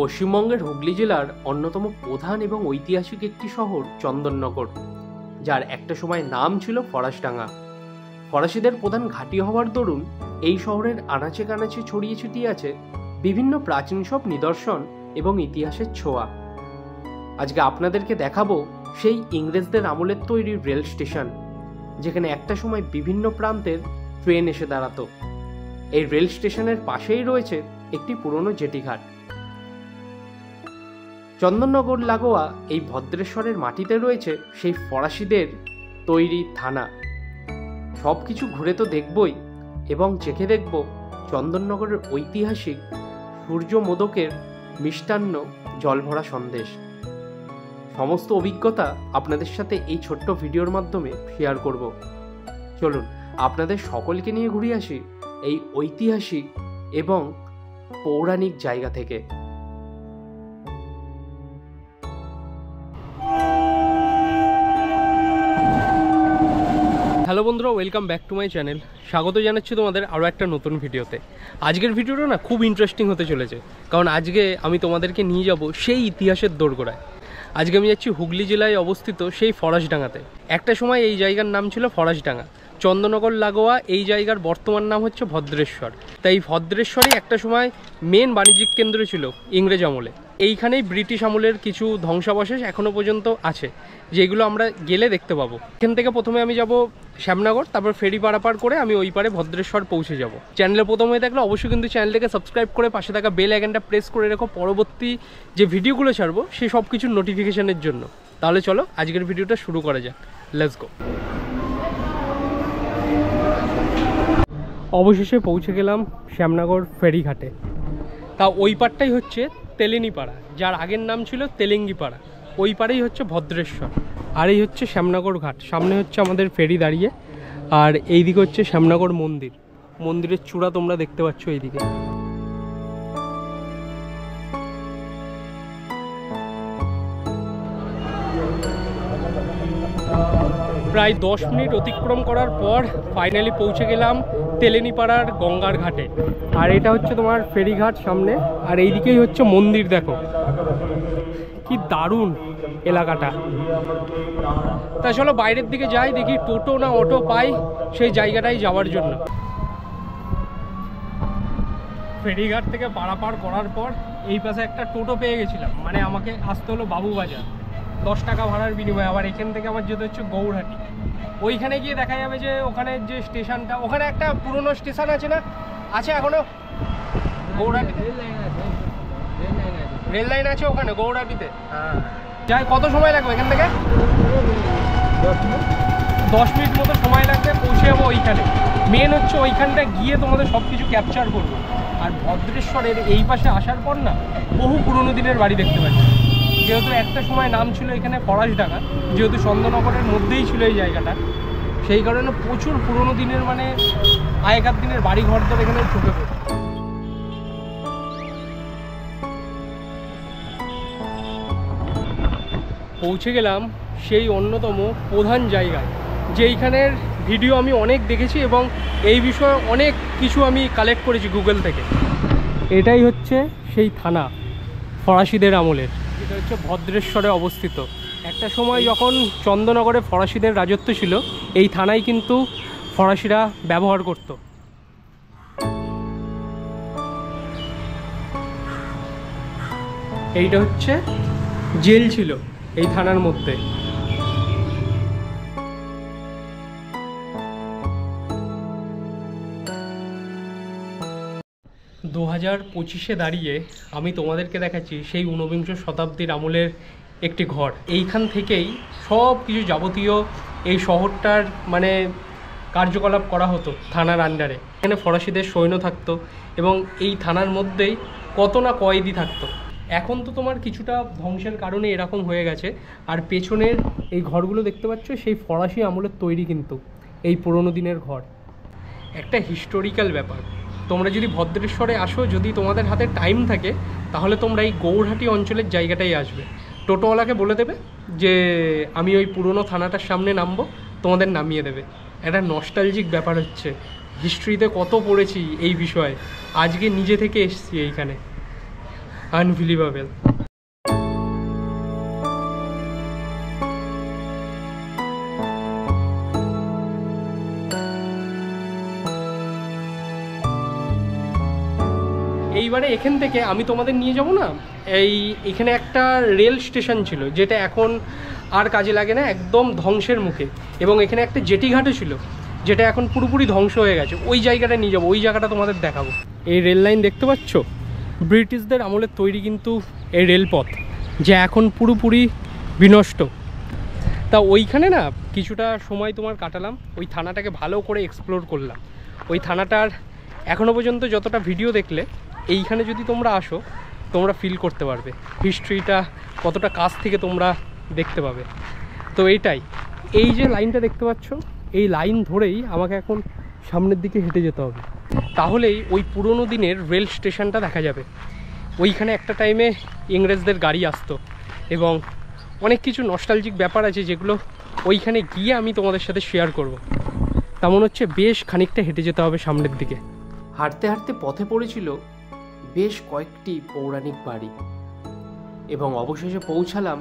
পশ্চিমবঙ্গের হুগলি জেলার অন্যতম প্রধান এবং ঐতিহাসিক একটি শহর চন্দননগর, যার একটা সময় নাম ছিল ফরাসডাঙ্গা। ফরাসিদের প্রধান ঘাঁটি হওয়ার দরুন এই শহরের আনাচে কানাচে ছড়িয়ে ছিটিয়ে আছে বিভিন্ন প্রাচীন সব নিদর্শন এবং ইতিহাসের ছোঁয়া। আজকে আপনাদেরকে দেখাবো সেই ইংরেজদের আমলের তৈরি রেল স্টেশন, যেখানে একটা সময় বিভিন্ন প্রান্তের ট্রেন এসে দাঁড়াতো। এই রেল স্টেশনের পাশেই রয়েছে একটি পুরনো জেটিঘাট। চন্দননগর লাগোয়া এই ভদ্রেশ্বরের মাটিতে রয়েছে সেই ফরাসিদের তৈরি থানা। সব কিছু ঘুরে তো দেখবই, এবং চেখে দেখব চন্দননগরের ঐতিহাসিক সূর্য মোদকের মিষ্টান্ন জলভরা সন্দেশ। সমস্ত অভিজ্ঞতা আপনাদের সাথে এই ছোট্ট ভিডিওর মাধ্যমে শেয়ার করব। চলুন আপনাদের সকলকে নিয়ে ঘুরে আসি এই ঐতিহাসিক এবং পৌরাণিক জায়গা থেকে। হ্যালো বন্ধুরা, welcome back to my channel. স্বাগত জানাচ্ছি তোমাদের আরও একটা নতুন ভিডিওতে। আজকের ভিডিওটা না খুব ইন্টারেস্টিং হতে চলেছে, কারণ আজকে আমি তোমাদেরকে নিয়ে যাব সেই ইতিহাসের দোরগোড়ায়। আজকে আমি যাচ্ছি হুগলি জেলায় অবস্থিত সেই ফরাসডাঙ্গাতে। একটা সময় এই জায়গার নাম ছিল ফরাসডাঙ্গা। চন্দননগর লাগোয়া এই জায়গার বর্তমান নাম হচ্ছে ভদ্রেশ্বর। তাই ভদ্রেশ্বরই একটা সময় মেন বাণিজ্যিক কেন্দ্র ছিল ইংরেজ আমলে। এইখানেই ব্রিটিশ আমলের কিছু ধ্বংসাবশেষ এখনও পর্যন্ত আছে, যেগুলো আমরা গেলে দেখতে পাবো। এখান থেকে প্রথমে আমি যাব শ্যামনগর, তারপর ফেরি পারাপার করে আমি ওই পারে ভদ্রেশ্বর পৌঁছে যাব। চ্যানেলে প্রথম হয়ে থাকলে অবশ্যই কিন্তু চ্যানেলটাকে সাবস্ক্রাইব করে পাশে থাকা বেল আইকনটা প্রেস করে রেখো পরবর্তী যে ভিডিওগুলো ছাড়বো সেই সব কিছুর নোটিফিকেশনের জন্য। তাহলে চলো আজকের ভিডিওটা শুরু করা যাক। Let's go. অবশেষে পৌঁছে গেলাম শ্যামনগর ফেরিঘাটে। তা ওই পারটাই হচ্ছে তেলেনিপাড়া, যার আগের নাম ছিল তেলেঙ্গিপাড়া। ওই পারেই হচ্ছে ভদ্রেশ্বর, আর এই হচ্ছে শ্যামনগর ঘাট। সামনে হচ্ছে আমাদের ফেরি দাঁড়িয়ে, আর এইদিকে হচ্ছে শ্যামনগর মন্দির। মন্দিরের চূড়া তোমরা দেখতে পাচ্ছ এইদিকে। প্রায় 10 মিনিট অতিক্রম করার পর ফাইনালি পৌঁছে গেলাম তেলেনিপাড়ার গঙ্গার ঘাটে। আর এটা হচ্ছে তোমার ফেরিঘাট সামনে, আর এইদিকেই হচ্ছে মন্দির। দেখো কি দারুণ এলাকাটা। তা চলো বাইরের দিকে যাই, দেখি টোটো না অটো পাই সেই জায়গাটাই যাওয়ার জন্য। ফেরিঘাট থেকে পারাপার করার পর এই পাশে একটা টোটো পেয়ে গেছিলাম, মানে আমাকে আসতে হলো বাবুবাজার 10 টাকা ভাড়ার বিনিময়ে। আবার এখান থেকে আমার যেতে হচ্ছে গৌরহাটি। ওইখানে গিয়ে দেখা যাবে যে ওখানে যে স্টেশনটা, ওখানে একটা পুরনো স্টেশন আছে না, আছে এখনো গৌরহাটিতে রেল লাইন আছে ওখানে গৌরহাটিতে। হ্যাঁ, যাই। কত সময় লাগবে এখান থেকে? 10 মিনিট মতো সময় লাগবে, পৌঁছে যাবো ওইখানে। মেন হচ্ছে ওইখানটা গিয়ে তোমাদের সব কিছু ক্যাপচার করবো। আর ভদ্রেশ্বরের এই পাশে আসার পর না বহু পুরনো দিনের বাড়ি দেখতে পাচ্ছি। যেহেতু একটা সময় নাম ছিল এখানে ফরাসডাঙ্গা, যেহেতু চন্দননগরের মধ্যেই ছিল এই জায়গাটা, সেই কারণে প্রচুর পুরনো দিনের মানে আগেকার দিনের বাড়ি ঘর তো এখানে চোখে পড়ে। পৌঁছে গেলাম সেই অন্যতম প্রধান জায়গায়, যেইখানের ভিডিও আমি অনেক দেখেছি এবং এই বিষয়ে অনেক কিছু আমি কালেক্ট করেছি গুগল থেকে। এটাই হচ্ছে সেই থানা ফরাসিদের আমলের, যেটা হচ্ছে ভদ্রেশ্বরে অবস্থিত। একটা সময় যখন চন্দননগরে ফরাসিদের রাজত্ব ছিল, এই থানায় কিন্তু ফরাসিরা ব্যবহার করত। এইটা হচ্ছে জেল ছিল এই থানার মধ্যে। 2025-এ দাঁড়িয়ে আমি তোমাদেরকে দেখাচ্ছি সেই ঊনবিংশ শতাব্দীর আমলের একটি ঘর। এইখান থেকেই সব কিছু যাবতীয় এই শহরটার মানে কার্যকলাপ করা হতো থানার আন্ডারে। এখানে ফরাসিদের সৈন্য থাকতো এবং এই থানার মধ্যেই কত না কয়েদি থাকতো। এখন তো তোমার কিছুটা ধ্বংসের কারণে এরকম হয়ে গেছে। আর পেছনের এই ঘরগুলো দেখতে পাচ্ছ সেই ফরাসি আমলের তৈরি, কিন্তু এই পুরনো দিনের ঘর। একটা হিস্টোরিক্যাল ব্যাপার। তোমরা যদি ভদ্রেশ্বরে আসো, যদি তোমাদের হাতে টাইম থাকে, তাহলে তোমরা এই গৌরহাটি অঞ্চলের জায়গাটাই আসবে। টোটোওয়ালাকে বলে দেবে যে আমি ওই পুরনো থানাটার সামনে নামবো, তোমাদের নামিয়ে দেবে। একটা নস্টালজিক ব্যাপার হচ্ছে। হিস্ট্রিতে কত পড়েছি এই বিষয়ে, আজকে নিজে থেকে এসেছি এইখানে। আনবিলিভেবল। এইবারে এখান থেকে আমি তোমাদের নিয়ে যাব না, এখানে একটা রেল স্টেশন ছিল যেটা এখন আর কাজে লাগে না, একদম ধ্বংসের মুখে, এবং এখানে একটা জেটিঘাটও ছিল যেটা এখন পুরোপুরি ধ্বংস হয়ে গেছে। ওই জায়গাটা নিয়ে যাবো, ওই জায়গাটা তোমাদের দেখাবো। এই রেল লাইন দেখতে পাচ্ছ, ব্রিটিশদের আমলের তৈরি কিন্তু এই রেলপথ, যা এখন পুরোপুরি বিনষ্ট। তা ওইখানে না কিছুটা সময় তোমার কাটালাম, ওই থানাটাকে ভালো করে এক্সপ্লোর করলাম। ওই থানাটার এখনও পর্যন্ত যতটা ভিডিও দেখলে, এইখানে যদি তোমরা আসো তোমরা ফিল করতে পারবে হিস্ট্রিটা কতটা কাছ থেকে তোমরা দেখতে পাবে। তো এইটাই, এই যে লাইনটা দেখতে পাচ্ছ, এই লাইন ধরেই আমাকে এখন সামনের দিকে হেঁটে যেতে হবে, তাহলেই ওই পুরনো দিনের রেল স্টেশনটা দেখা যাবে। ওইখানে একটা টাইমে ইংরেজদের গাড়ি আসতো এবং অনেক কিছু নস্টালজিক ব্যাপার আছে যেগুলো ওইখানে গিয়ে আমি তোমাদের সাথে শেয়ার করব। তেমন হচ্ছে বেশ খানিকটা হেঁটে যেতে হবে সামনের দিকে। হাঁটতে হাঁটতে পথে পড়েছিল বেশ কয়েকটি পৌরাণিক বাড়ি, এবং অবশেষে পৌঁছালাম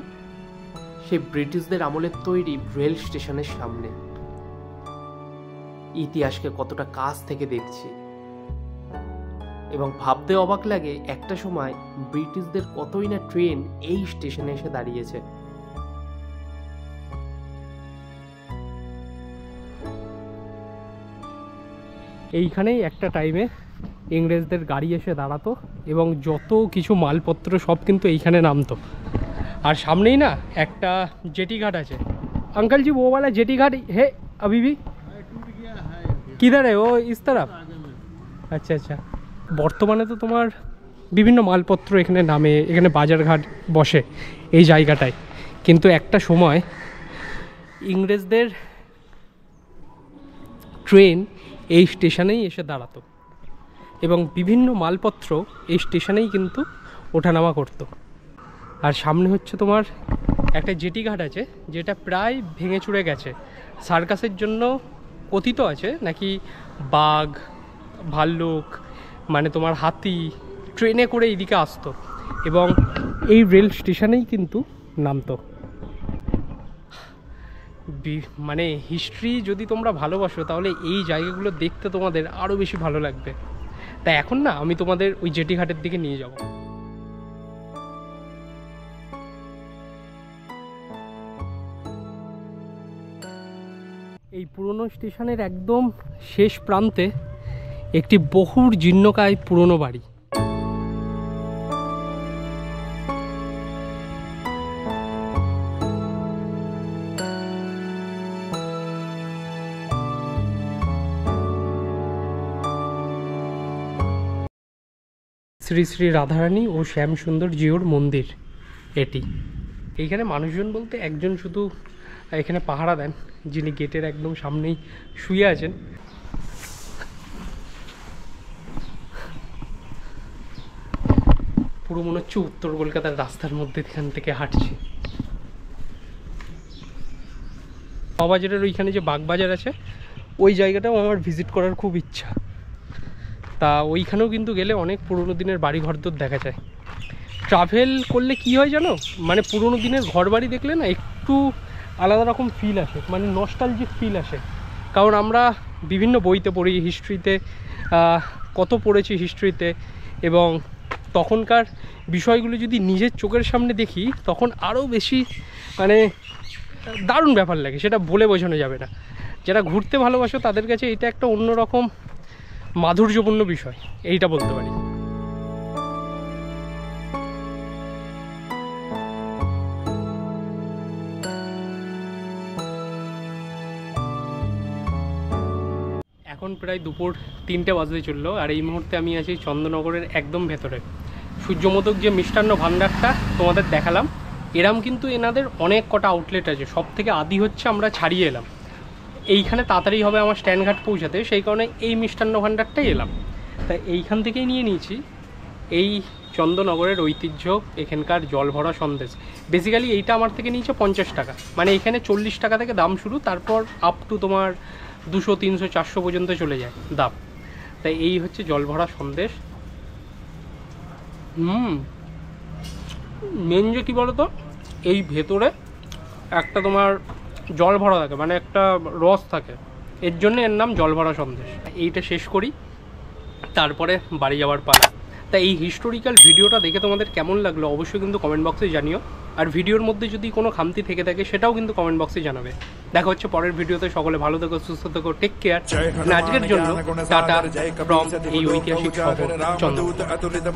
সেই ব্রিটিশদের আমলের তৈরি রেল স্টেশনের সামনে। ইতিহাসকে কতটা কাছ থেকে দেখছি, এবং ভাবতে অবাক লাগে একটা সময় ব্রিটিশদের কতই না ট্রেন এই স্টেশনে এসে দাঁড়িয়েছে। এইখানেই একটা টাইমে ইংরেজদের গাড়ি এসে দাঁড়াতো এবং যত কিছু মালপত্র সব কিন্তু এইখানে নামতো। আর সামনেই না একটা জেটিঘাট আছে। अंकल जी वो वाला जेटी घाट है अभी भी? किधर है वो? इस तरफ? আচ্ছা আচ্ছা। বর্তমানে তো তোমার বিভিন্ন মালপত্র এখানে নামে, এখানে বাজারঘাট বসে এই জায়গাটায়, কিন্তু একটা সময় ইংরেজদের ট্রেন এই স্টেশনেই এসে দাঁড়াতো এবং বিভিন্ন মালপত্র এই স্টেশনেই কিন্তু ওঠানামা করতো। আর সামনে হচ্ছে তোমার একটা জেটি ঘাট আছে যেটা প্রায় ভেঙে চুরে গেছে। সার্কাসের জন্য কথিত আছে নাকি বাঘ, ভাল্লুক, মানে তোমার হাতি ট্রেনে করে এইদিকে আসতো এবং এই রেল স্টেশনেই কিন্তু নামতো। মানে হিস্ট্রি যদি তোমরা ভালোবাসো তাহলে এই জায়গাগুলো দেখতে তোমাদের আরও বেশি ভালো লাগবে। তাই এখন না আমি তোমাদের ওই জেটি ঘাটের দিকে নিয়ে যাব। এই পুরনো স্টেশনের একদম শেষ প্রান্তে একটি বহুর জীর্ণকায় পুরনো বাড়ি। শ্রী শ্রী রাধারানী ও শ্যাম সুন্দর জিওর মন্দির এটি। এইখানে মানুষজন বলতে একজন শুধু এখানে পাহারা দেন, যিনি গেটের একদম সামনেই শুয়ে আছেন। পুরো মনে হচ্ছে উত্তর কলকাতার রাস্তার মধ্যে এখান থেকে হাঁটছি। বাজারের ওইখানে যে বাগবাজার আছে ওই জায়গাটাও আমার ভিজিট করার খুব ইচ্ছা। তা ওইখানেও কিন্তু গেলে অনেক পুরনো দিনের বাড়ি ঘরদোর দেখা যায়। ট্রাভেল করলে কি হয় জানো, মানে পুরনো দিনের ঘর বাড়ি দেখলে না একটু আলাদা রকম ফিল আসে, মানে নস্টালজিক ফিল আসে। কারণ আমরা বিভিন্ন বইতে পড়ি, হিস্ট্রিতে কত পড়েছি হিস্ট্রিতে, এবং তখনকার বিষয়গুলো যদি নিজের চোখের সামনে দেখি তখন আরও বেশি মানে দারুণ ব্যাপার লাগে, সেটা বলে বোঝানো যাবে না। যারা ঘুরতে ভালোবাসো তাদের কাছে এটা একটা অন্যরকম মাধুর্যপূর্ণ বিষয়, এইটা বলতে পারি। এখন প্রায় দুপুর 3টে বাজতে চললো, আর এই মুহূর্তে আমি আছি চন্দননগরের একদম ভেতরে। সূর্যমোদক যে মিষ্টান্ন ভাণ্ডারটা তোমাদের দেখালাম, এরম কিন্তু এনাদের অনেক কটা আউটলেট আছে। সব থেকে আদি হচ্ছে আমরা ছাড়িয়ে এলাম, এইখানে তাড়াতাড়ি হবে আমার স্ট্যান্ডঘাট পৌঁছাতে, সেই কারণে এই মিষ্টান্ন ভাণ্ডারটাই এলাম। তাই এইখান থেকেই নিয়ে নিয়েছি এই চন্দননগরের ঐতিহ্য এখানকার জল ভরা সন্দেশ। বেসিক্যালি এইটা আমার থেকে নিয়েছে 50 টাকা, মানে এখানে 40 টাকা থেকে দাম শুরু, তারপর আপ টু তোমার 200, 300, 400 পর্যন্ত চলে যায় দাম। তাই এই হচ্ছে জল ভরা সন্দেশ। মেন যে কী বলো তো, এই ভেতরে একটা তোমার জল ভরা থাকে, মানে একটা রস থাকে, এর জন্য এর নাম জল ভরা সন্দেশ। এইটা শেষ করি, তারপরে বাড়ি যাওয়ার পালা। তাই এই হিস্টোরিক্যাল ভিডিওটা দেখে তোমাদের কেমন লাগলো অবশ্যই কিন্তু কমেন্ট বক্সে জানিও। আর ভিডিওর মধ্যে যদি কোনো খামতি থেকে থাকে সেটাও কিন্তু কমেন্ট বক্সে জানাবে। দেখা হচ্ছে পরের ভিডিওতে। সকলে ভালো থেকো, সুস্থ থেকো, টেক কেয়ার। আজকের জন্য টাটা ফ্রম এই ঐতিহাসিক শহর চন্দ্রকোনা।